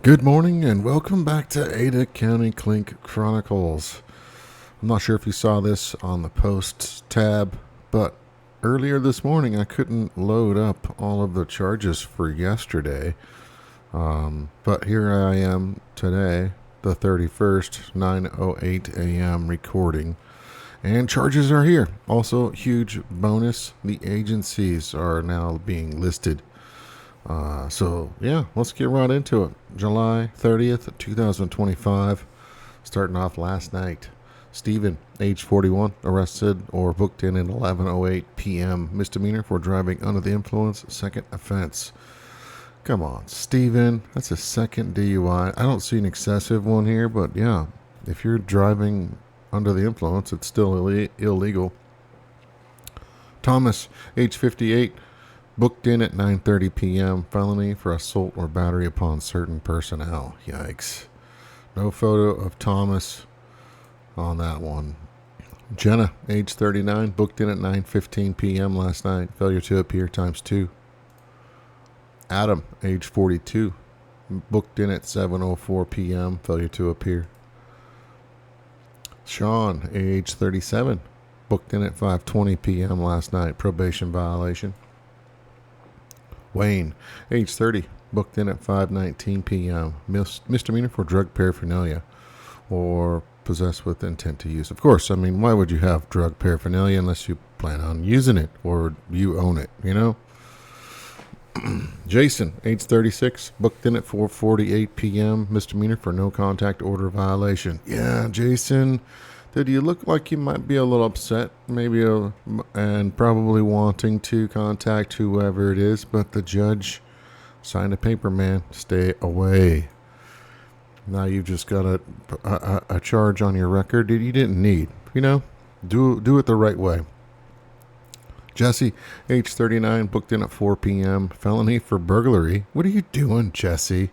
Good morning and welcome back to Ada County Clink Chronicles. I'm not sure if you saw this on the posts tab, but earlier this morning I couldn't load up all of the charges for yesterday. But here I am today, the 31st, 9:08 a.m. recording. And charges are here. Also, huge bonus, the agencies are now being listed. Let's get right into it. July 30th, 2025. Starting off last night. Stephen, age 41, arrested or booked in at 11:08 p.m. Misdemeanor for driving under the influence, second offense. Come on, Stephen. That's a second DUI. I don't see an excessive one here, but yeah, if you're driving under the influence, it's still illegal. Thomas, age 58, booked in at 9:30 p.m. Felony for assault or battery upon certain personnel. Yikes. No photo of Thomas on that one. Jenna, age 39, booked in at 9:15 p.m. last night. Failure to appear ×2. Adam, age 42, booked in at 7:04 p.m. Failure to appear. Sean, age 37, booked in at 5:20 p.m. last night. Probation violation. Wayne, age 30, booked in at 5:19 p.m. Misdemeanor for drug paraphernalia or possessed with intent to use. Of course, I mean, why would you have drug paraphernalia unless you plan on using it or you own it, you know? Jason, age 36, booked in at 4:48 p.m. Misdemeanor for no contact order violation. Yeah, Jason, dude, you look like you might be a little upset, and probably wanting to contact whoever it is, but the judge signed a paper, man. Stay away. Now you've just got a charge on your record that you didn't need. You know, do it the right way. Jesse, age 39, booked in at 4 p.m. Felony for burglary. What are you doing, Jesse?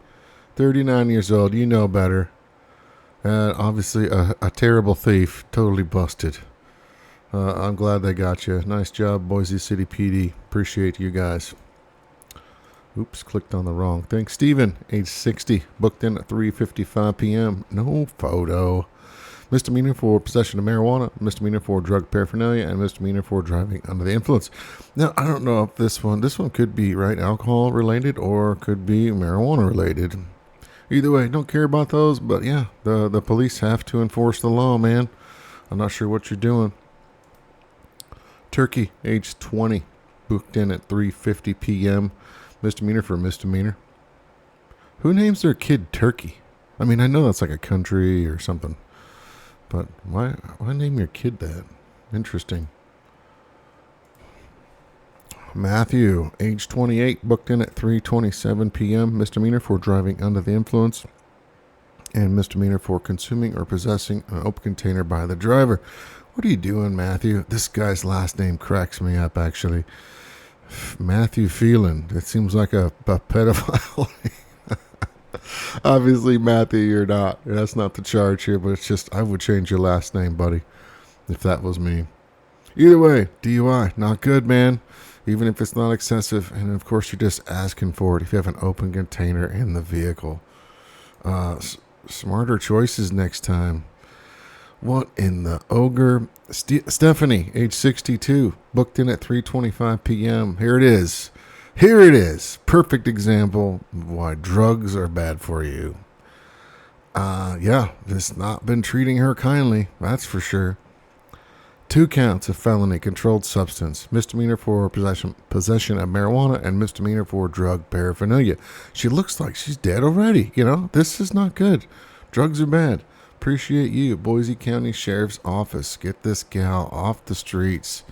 39 years old. You know better. Obviously a terrible thief. Totally busted. I'm glad they got you. Nice job, Boise City PD. Appreciate you guys. Oops, clicked on the wrong thing. Steven, age 60, booked in at 3:55 p.m. No photo. Misdemeanor for possession of marijuana, misdemeanor for drug paraphernalia, and misdemeanor for driving under the influence. Now, I don't know if this one could be, right, alcohol related or could be marijuana related. Either way, don't care about those, but yeah, the police have to enforce the law, man. I'm not sure what you're doing. Turkey, age 20, booked in at 3:50 p.m. Misdemeanor for misdemeanor. Who names their kid Turkey? I mean, I know that's like a country or something, but why name your kid that? Interesting. Matthew, age 28, booked in at 3:27 p.m. Misdemeanor for driving under the influence and misdemeanor for consuming or possessing an open container by the driver. What are you doing, Matthew? This guy's last name cracks me up, actually. Matthew Phelan. It seems like a pedophile. Obviously, Matthew, you're not. That's not the charge here, but it's just, I would change your last name, buddy, if that was me. Either way, DUI, not good, man. Even if it's not excessive, and of course you're just asking for it if you have an open container in the vehicle. Smarter choices next time. What in the ogre? Stephanie, age 62, booked in at 3:25 p.m. Here it is. Perfect example of why drugs are bad for you. Just not been treating her kindly, that's for sure. 2 counts of felony controlled substance, misdemeanor for possession of marijuana, and misdemeanor for drug paraphernalia. She looks like she's dead already. You know, this is not good. Drugs are bad. Appreciate you, Boise County Sheriff's Office. Get this gal off the streets.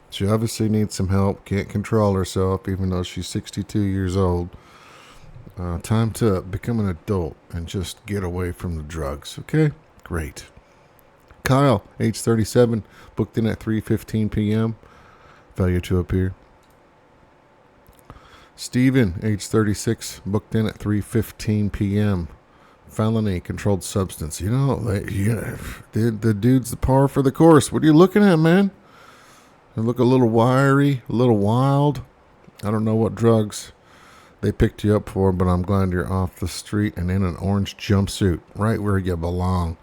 She obviously needs some help. Can't control herself, even though she's 62 years old. Time to become an adult and just get away from the drugs. Okay? Great. Kyle, age 37, booked in at 3:15 p.m. Failure to appear. Stephen, age 36, booked in at 3:15 p.m. Felony, controlled substance. You know, the dude's the par for the course. What are you looking at, man? They look a little wiry, a little wild. I don't know what drugs they picked you up for, but I'm glad you're off the street and in an orange jumpsuit, right where you belong.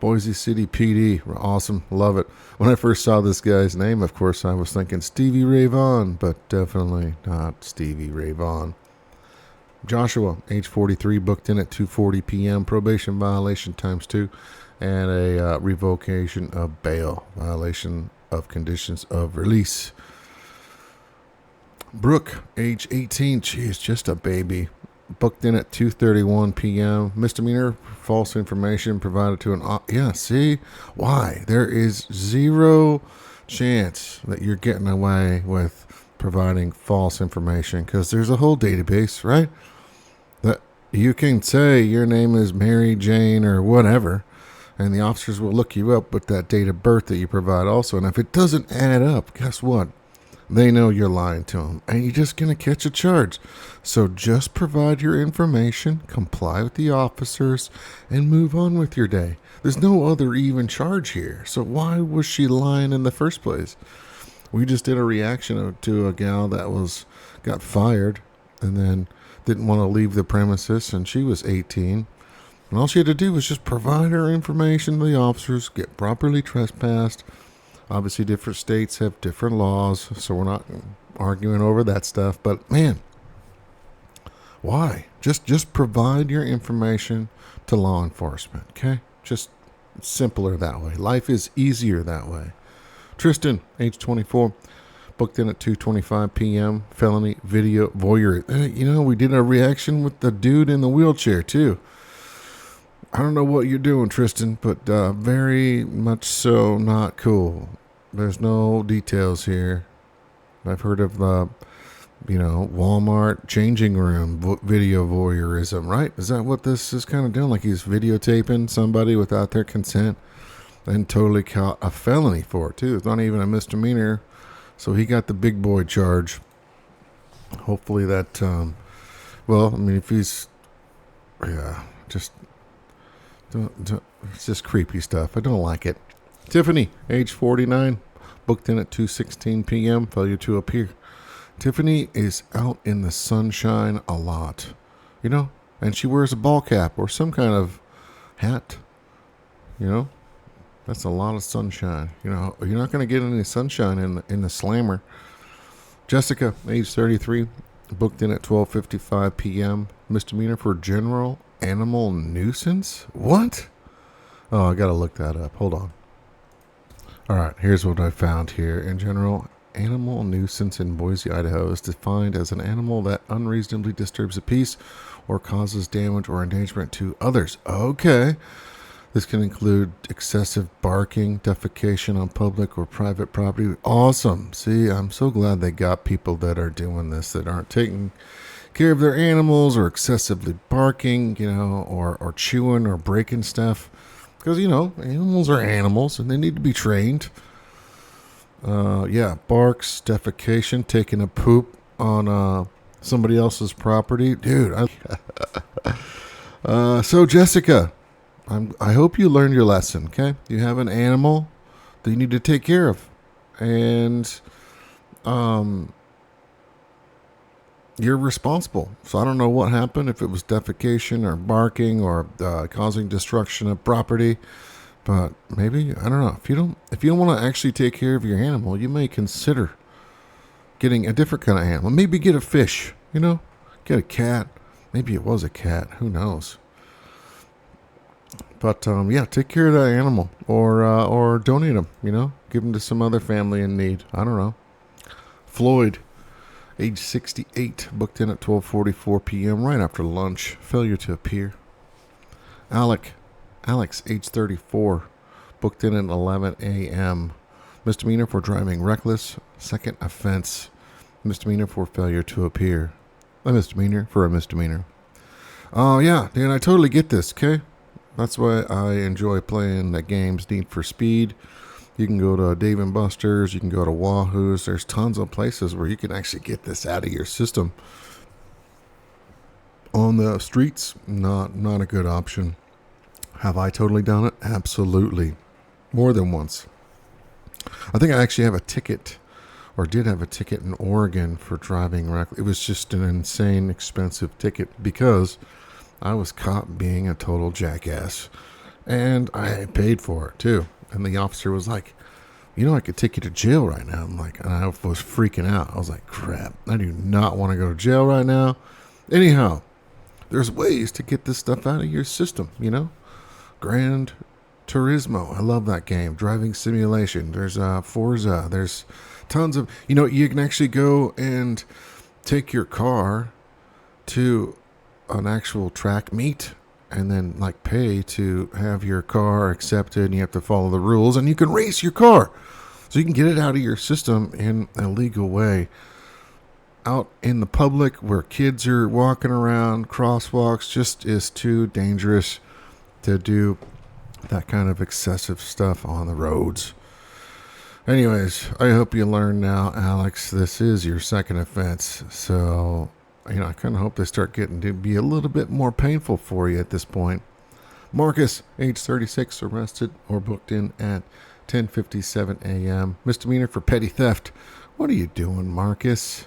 Boise City PD, awesome, love it. When I first saw this guy's name, of course, I was thinking Stevie Ray Vaughan, but definitely not Stevie Ray Vaughan. Joshua, age 43, booked in at 2:40 p.m., probation violation ×2, and a revocation of bail, violation of conditions of release. Brooke, age 18, geez, just a baby, booked in at 2:31 p.m., misdemeanor, false information provided to an... Yeah, see? Why? There is zero chance that you're getting away with providing false information, because there's a whole database, right? That you can say your name is Mary Jane or whatever, and the officers will look you up with that date of birth that you provide also. And if it doesn't add up, guess what? They know you're lying to them, and you're just going to catch a charge. So just provide your information, comply with the officers, and move on with your day. There's no other even charge here. So why was she lying in the first place? We just did a reaction to a gal that got fired and then didn't want to leave the premises, and she was 18. And all she had to do was just provide her information to the officers, get properly trespassed. Obviously, different states have different laws, so we're not arguing over that stuff. But, man, why? Just provide your information to law enforcement, okay? Just simpler that way. Life is easier that way. Tristan, age 24, booked in at 2:25 p.m., felony video voyeur. We did a reaction with the dude in the wheelchair, too. I don't know what you're doing, Tristan, but very much so not cool. There's no details here. I've heard of, Walmart changing room video voyeurism, right? Is that what this is kind of doing? Like he's videotaping somebody without their consent and totally caught a felony for it, too. It's not even a misdemeanor. So he got the big boy charge. Hopefully that, if he's, just... It's just creepy stuff. I don't like it. Tiffany, age 49, booked in at 2:16 p.m., failure to appear. Tiffany is out in the sunshine a lot, and she wears a ball cap or some kind of hat, That's a lot of sunshine. You're not going to get any sunshine in the slammer. Jessica, age 33, booked in at 12:55 p.m., misdemeanor for general animal nuisance? What? Oh, I gotta look that up. Hold on. All right, here's what I found here. In general, animal nuisance in Boise, Idaho is defined as an animal that unreasonably disturbs the peace or causes damage or endangerment to others. Okay. This can include excessive barking, defecation on public or private property. Awesome. See, I'm so glad they got people that are doing this, that aren't taking care of their animals or excessively barking, or chewing or breaking stuff. Because, animals are animals and they need to be trained. Barks, defecation, taking a poop on somebody else's property. Dude, so Jessica, I hope you learned your lesson, okay? You have an animal that you need to take care of. And you're responsible. So I don't know what happened, if it was defecation or barking or causing destruction of property, but maybe, I don't know. If you don't want to actually take care of your animal, you may consider getting a different kind of animal. Maybe get a fish, get a cat. Maybe it was a cat. Who knows? But take care of that animal or donate them. Give them to some other family in need. I don't know. Floyd, age 68, booked in at 12:44 p.m. right after lunch. Failure to appear. Alex, age 34, booked in at 11 a.m. Misdemeanor for driving reckless. Second offense. Misdemeanor for failure to appear. A misdemeanor for a misdemeanor. Oh, yeah, Dan, I totally get this, okay? That's why I enjoy playing the games Need for Speed. You can go to Dave & Buster's. You can go to Wahoo's. There's tons of places where you can actually get this out of your system. On the streets, not a good option. Have I totally done it? Absolutely. More than once. I think I actually have a ticket or did have a ticket in Oregon for driving reckless. It was just an insane expensive ticket because I was caught being a total jackass. And I paid for it too. And the officer was like, I could take you to jail right now. And I was freaking out. I was like, crap, I do not want to go to jail right now. Anyhow, there's ways to get this stuff out of your system, Gran Turismo. I love that game. Driving simulation. There's Forza. There's tons of, you can actually go and take your car to an actual track meet and then pay to have your car accepted, and you have to follow the rules, and you can race your car. So you can get it out of your system in a legal way. Out in the public where kids are walking around, crosswalks, just is too dangerous to do that kind of excessive stuff on the roads. Anyways, I hope you learn now, Alex. This is your second offense. So, I kind of hope they start getting to be a little bit more painful for you at this point. Marcus, age 36, arrested or booked in at 10:57 a.m. Misdemeanor for petty theft. What are you doing, Marcus?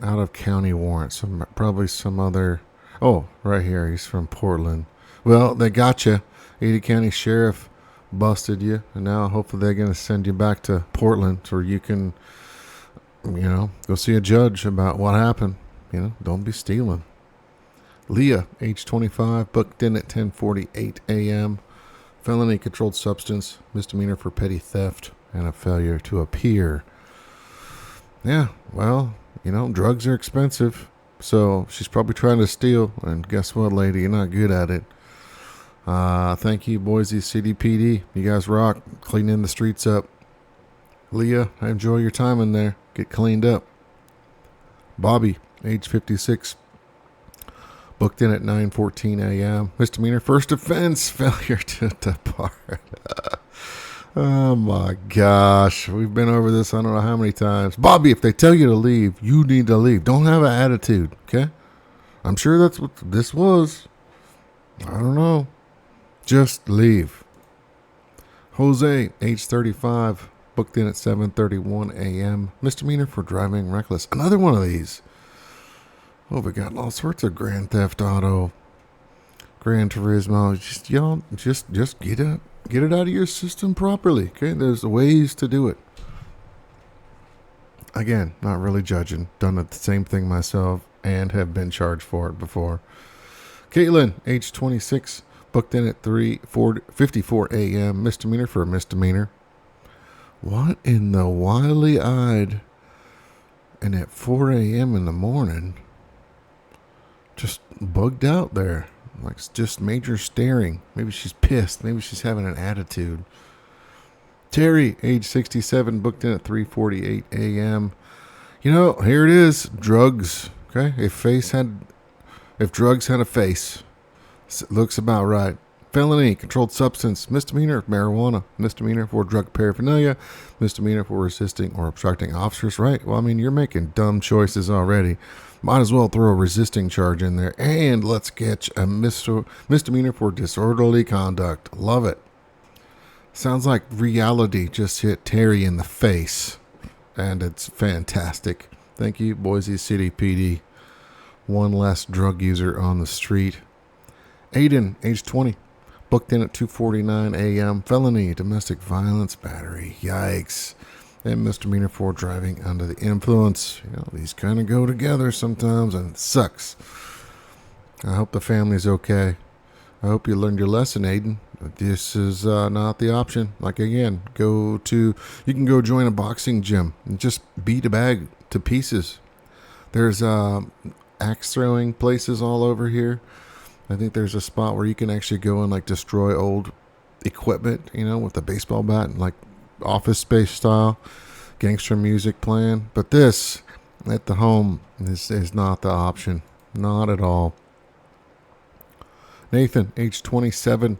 Out of county warrant. Probably some other... Oh, right here. He's from Portland. Well, they got you. Ada County Sheriff busted you. And now hopefully they're going to send you back to Portland so you can, go see a judge about what happened. Don't be stealing. Leah, age 25, booked in at 10:48 a.m. Felony controlled substance, misdemeanor for petty theft, and a failure to appear. Yeah, well, drugs are expensive, so she's probably trying to steal. And guess what, lady? You're not good at it. Thank you, Boise City PD. You guys rock, cleaning the streets up. Leah, I enjoy your time in there. Get cleaned up. Bobby, age 56, booked in at 9:14 a.m. Misdemeanor first offense, failure to depart. Oh my gosh, we've been over this I don't know how many times. Bobby, if they tell you to leave, you need to leave. Don't have an attitude, okay? I'm sure that's what this was. I don't know. Just leave. Jose, age 35, booked in at 7:31 a.m. Misdemeanor for driving reckless. Another one of these. Oh, we got all sorts of Grand Theft Auto, Gran Turismo. Just get it out of your system properly. Okay, there's ways to do it. Again, not really judging. Done the same thing myself and have been charged for it before. Caitlin, age 26, booked in at 3:54 a.m. Misdemeanor for a misdemeanor. What in the wily-eyed and at 4 a.m. in the morning? Just bugged out there. Just major staring. Maybe she's pissed. Maybe she's having an attitude. Terry, age 67, booked in at 3:48 a.m. Here it is. Drugs. Okay? If drugs had a face, it looks about right. Felony, controlled substance, misdemeanor, marijuana, misdemeanor for drug paraphernalia, misdemeanor for resisting or obstructing officers. Right? Well, you're making dumb choices already. Might as well throw a resisting charge in there. And let's get a misdemeanor for disorderly conduct. Love it. Sounds like reality just hit Terry in the face. And it's fantastic. Thank you, Boise City PD. One less drug user on the street. Aiden, age 20. Booked in at 2:49 a.m. Felony, domestic violence, battery. Yikes. And misdemeanor for driving under the influence. These kind of go together sometimes, and it sucks. I hope the family's okay. I hope you learned your lesson, Aiden. This is not the option. Again, you can go join a boxing gym and just beat a bag to pieces. There's axe throwing places all over here. I think there's a spot where you can actually go and destroy old equipment, with a baseball bat and Office Space style, gangster music playing. But this at the home is not the option. Not at all. Nathan, age 27,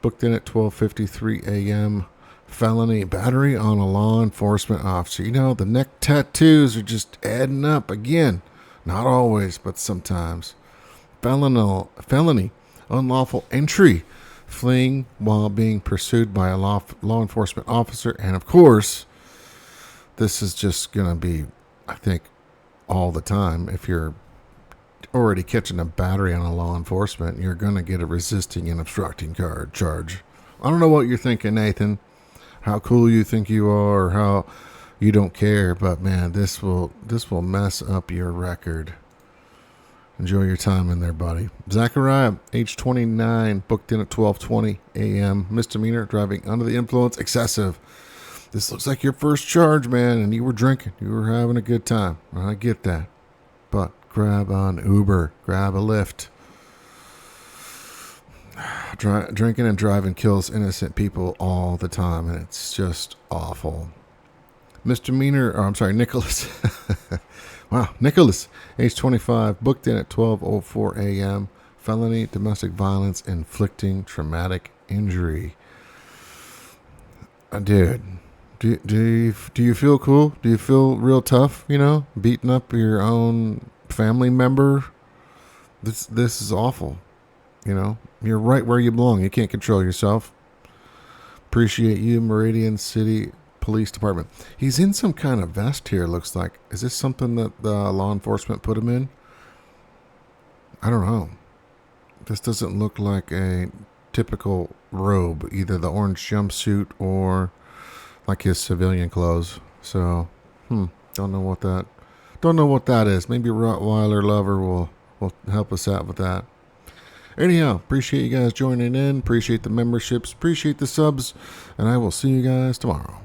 booked in at 12:53 a.m. Felony, battery on a law enforcement officer. The neck tattoos are just adding up again. Not always, but sometimes. Felony, unlawful entry, fleeing while being pursued by a law enforcement officer, and of course, this is just going to be, I think, all the time. If you're already catching a battery on a law enforcement, you're going to get a resisting and obstructing charge. I don't know what you're thinking, Nathan, how cool you think you are, or how you don't care, but man, this will mess up your record. Enjoy your time in there, buddy. Zachariah, age 29, booked in at 12:20 a.m. Misdemeanor, driving under the influence, excessive. This looks like your first charge, man, and you were drinking. You were having a good time. I get that. But grab an Uber. Grab a Lyft. Drinking and driving kills innocent people all the time, and it's just awful. Nicholas. Wow, Nicholas, age 25, booked in at 12:04 a.m. Felony domestic violence inflicting traumatic injury. Dude, do you feel cool? Do you feel real tough? You know, beating up your own family member. This is awful. You know, you're right where you belong. You can't control yourself. Appreciate you, Meridian City Police Department. He's in some kind of vest here, looks like. Is this something that the law enforcement put him in? I don't know. This doesn't look like a typical robe, either the orange jumpsuit or like his civilian clothes. So, don't know what that is. Maybe Rottweiler Lover will help us out with that. Anyhow, appreciate you guys joining in. Appreciate the memberships. Appreciate the subs. And I will see you guys tomorrow.